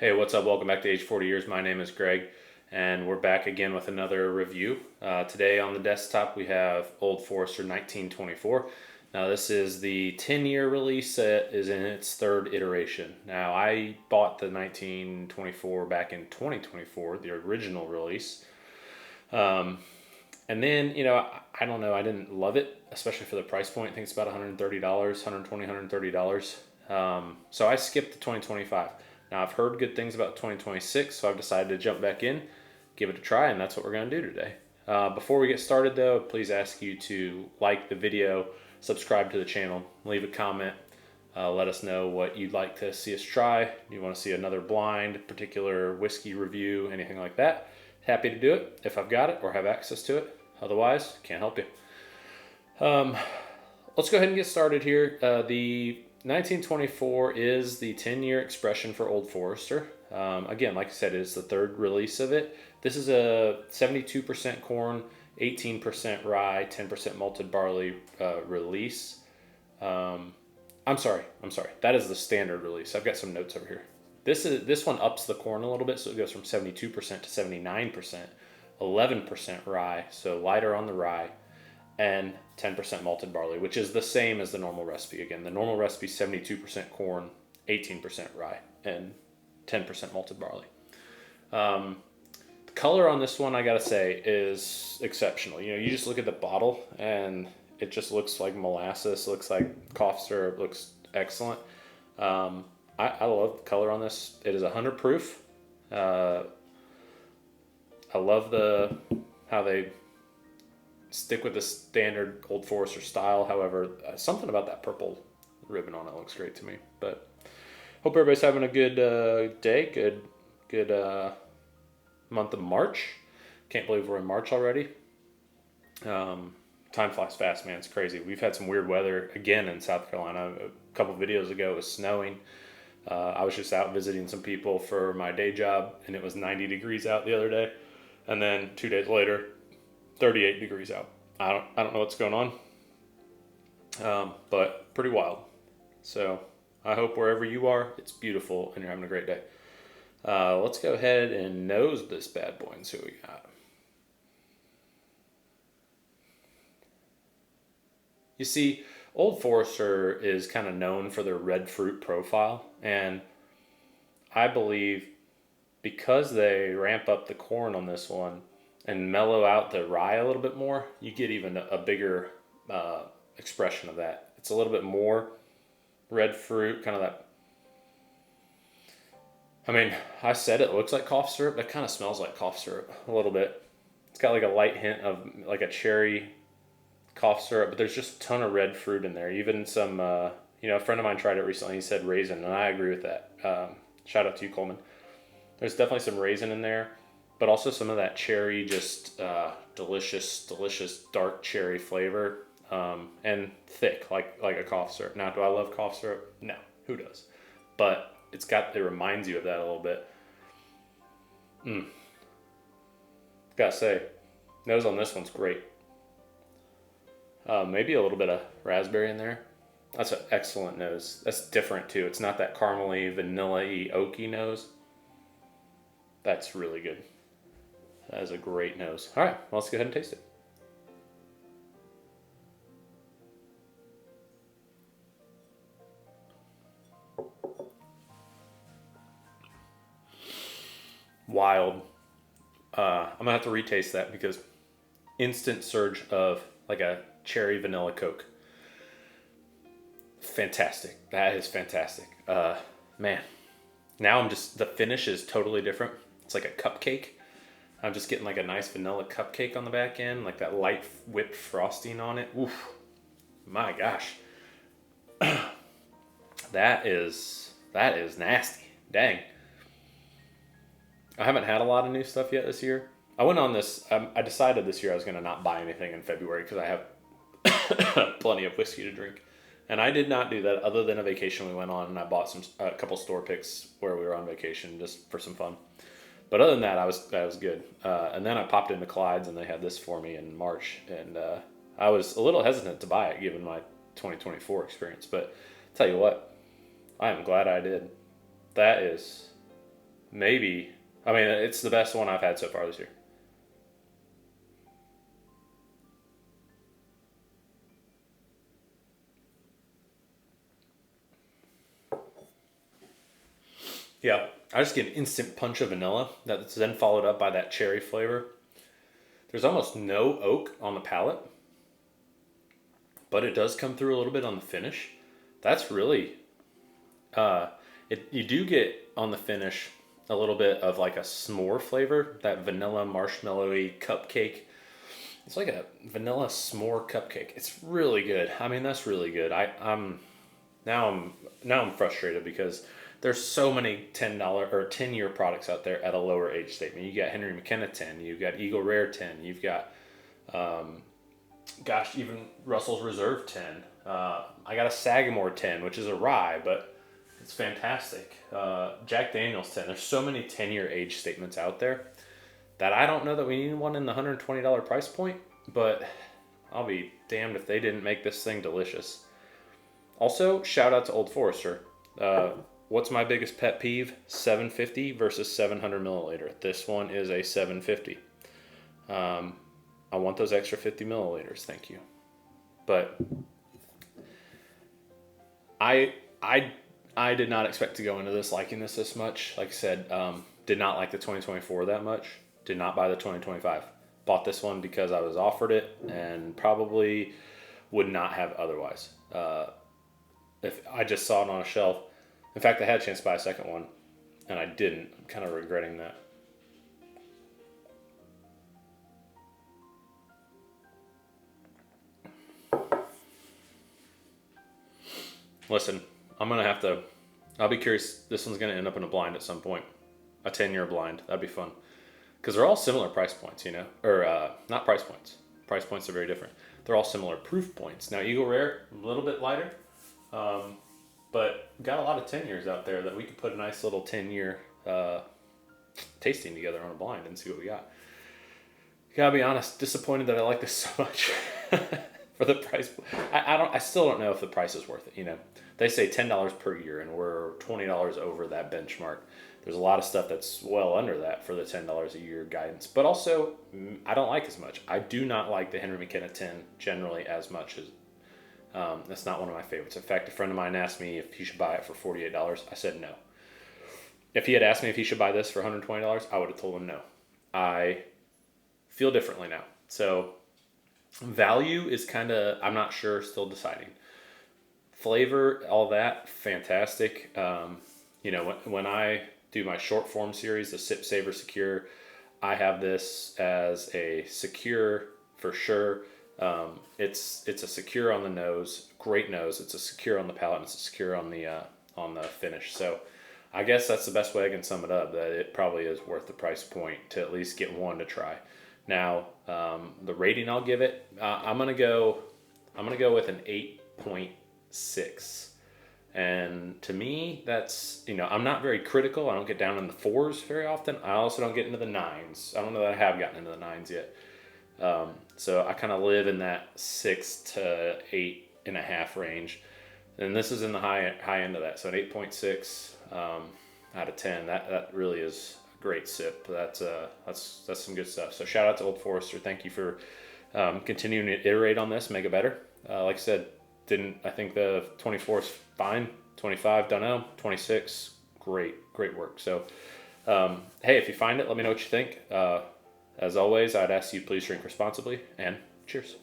Hey, what's up? Welcome back to Age 40 Years. My name is Greg, and we're back again with another review. Today on the desktop, we have Old Forester 1924. Now, this is the 10-year release that is in its third iteration. Now, I bought the 1924 back in 2024, the original release. And then, I don't know, I didn't love it, especially for the price point. I think it's about $130, $120, $130. So I skipped the 2025. Now, I've heard good things about 2026, so I've decided to jump back in, give it a try, and that's what we're going to do today. Before we get started, though, please ask you to like the video, subscribe to the channel, leave a comment, let us know what you'd like to see us try. Do you want to see another blind, particular whiskey review, anything like that? Happy to do it if I've got it or have access to it. Otherwise, can't help you. Let's go ahead and get started here. The 1924 is the 10-year expression for Old Forester. Again, like I said, it's the third release of it. This is a 72% corn, 18% rye, 10% malted barley release. I'm sorry. That is the standard release. I've got some notes over here. This one ups the corn a little bit, so it goes from 72% to 79%, 11% rye, so lighter on the rye, and 10% malted barley, which is the same as the normal recipe. Again, the normal recipe is 72% corn, 18% rye, and 10% malted barley. The color on this one, I gotta say, is exceptional. You just look at the bottle and it just looks like molasses, looks like cough syrup, looks excellent. I love the color on this. It is 100 proof. I love how they stick with the standard Old Forester style. However, something about that purple ribbon on it looks great to me. But hope everybody's having a good day, good month of March. Can't believe we're in March already. Time flies fast, man. It's crazy. We've had some weird weather again in South Carolina. A couple videos ago, it was snowing. I was just out visiting some people for my day job, and it was 90 degrees out the other day. And then 2 days later, 38 degrees out. I don't know what's going on, but pretty wild. So I hope wherever you are, it's beautiful and you're having a great day. Let's go ahead and nose this bad boy and see what we got. You see, Old Forester is kind of known for their red fruit profile, and I believe because they ramp up the corn on this one and mellow out the rye a little bit more, you get even a bigger expression of that. It's a little bit more red fruit, kind of that. I mean, I said it looks like cough syrup, but it kind of smells like cough syrup a little bit. It's got like a light hint of like a cherry cough syrup, but there's just a ton of red fruit in there. Even some, a friend of mine tried it recently. He said raisin, and I agree with that. Shout out to you, Coleman. There's definitely some raisin in there, but also some of that cherry, just delicious dark cherry flavor, and thick like a cough syrup. Now, do I love cough syrup? No, who does? But it reminds you of that a little bit. Gotta say, nose on this one's great. Maybe a little bit of raspberry in there. That's an excellent nose. That's different too. It's not that caramely, vanilla-y, oaky nose. That's really good. That is a great nose. All right, well, let's go ahead and taste it. Wild. I'm gonna have to retaste that because instant surge of like a cherry vanilla Coke. Fantastic. That is fantastic. Man. Now the finish is totally different. It's like a cupcake. I'm just getting like a nice vanilla cupcake on the back end, like that light whipped frosting on it. Oof. My gosh. That is nasty. Dang. I haven't had a lot of new stuff yet this year. I went on this, I decided this year I was going to not buy anything in February because I have plenty of whiskey to drink. And I did not do that other than a vacation we went on, and I bought a couple store picks where we were on vacation just for some fun. But other than that, that was good. And then I popped into Clyde's and they had this for me in March, and I was a little hesitant to buy it given my 2024 experience. But tell you what, I am glad I did. That is maybe. I mean, it's the best one I've had so far this year. Yeah, I just get an instant punch of vanilla that's then followed up by that cherry flavor. There's almost no oak on the palate, but it does come through a little bit on the finish. That's really you do get on the finish a little bit of like a s'more flavor, that vanilla marshmallowy cupcake. It's like a vanilla s'more cupcake. It's really good. I mean, that's really good. I'm frustrated because there's so many $10 or 10-year products out there at a lower age statement. You got Henry McKenna 10, you've got Eagle Rare 10, you've got even Russell's Reserve 10. I got a Sagamore 10, which is a rye, but it's fantastic. Jack Daniel's 10. There's so many 10-year age statements out there that I don't know that we need one in the $120 price point, but I'll be damned if they didn't make this thing delicious. Also, shout out to Old Forester. What's my biggest pet peeve? 750 versus 700 milliliter. This one is a 750. I want those extra 50 milliliters, thank you. But I did not expect to go into this liking this much. Like I said, did not like the 2024 that much. Did not buy the 2025. Bought this one because I was offered it and probably would not have otherwise. If I just saw it on a shelf. In fact, I had a chance to buy a second one and I didn't. I'm kind of regretting that. Listen, I'll be curious. This one's going to end up in a blind at some point. A 10-year blind. That'd be fun. Because they're all similar price points, you know? Or, not price points. Price points are very different. They're all similar proof points. Now, Eagle Rare, a little bit lighter. But got a lot of 10 years out there that we could put a nice little 10-year tasting together on a blind and see what we got. Gotta be honest, disappointed that I like this so much for the price. I still don't know if the price is worth it. You know, they say $10 per year, and we're $20 over that benchmark. There's a lot of stuff that's well under that for the $10 a year guidance, but also I don't like as much. I do not like the Henry McKenna 10 generally as much as. That's not one of my favorites. In fact, a friend of mine asked me if he should buy it for $48. I said no. If he had asked me if he should buy this for $120, I would have told him no. I feel differently now. So value is kind of, I'm not sure, still deciding. Flavor, all that, fantastic. You know, when I do my short form series, the Sip Savor Secure, I have this as a secure for sure. It's a secure on the nose, great nose. It's a secure on the palate, and it's a secure on the finish. So I guess that's the best way I can sum it up. That it probably is worth the price point to at least get one to try. Now the rating I'll give it, I'm gonna go with an 8.6. And to me, that's, you know, I'm not very critical. I don't get down in the 4s very often. I also don't get into the 9s. I don't know that I have gotten into the 9s yet. So I kind of live in that 6 to 8.5 range, and this is in the high end of that. So an 8.6 out of 10. That really is a great sip. That's some good stuff. So shout out to Old Forester. Thank you for continuing to iterate on this, make it better. Like I said, I think the 24 is fine. 25, don't know. 26, great work. So hey, if you find it, let me know what you think. As always, I'd ask you please drink responsibly, and cheers.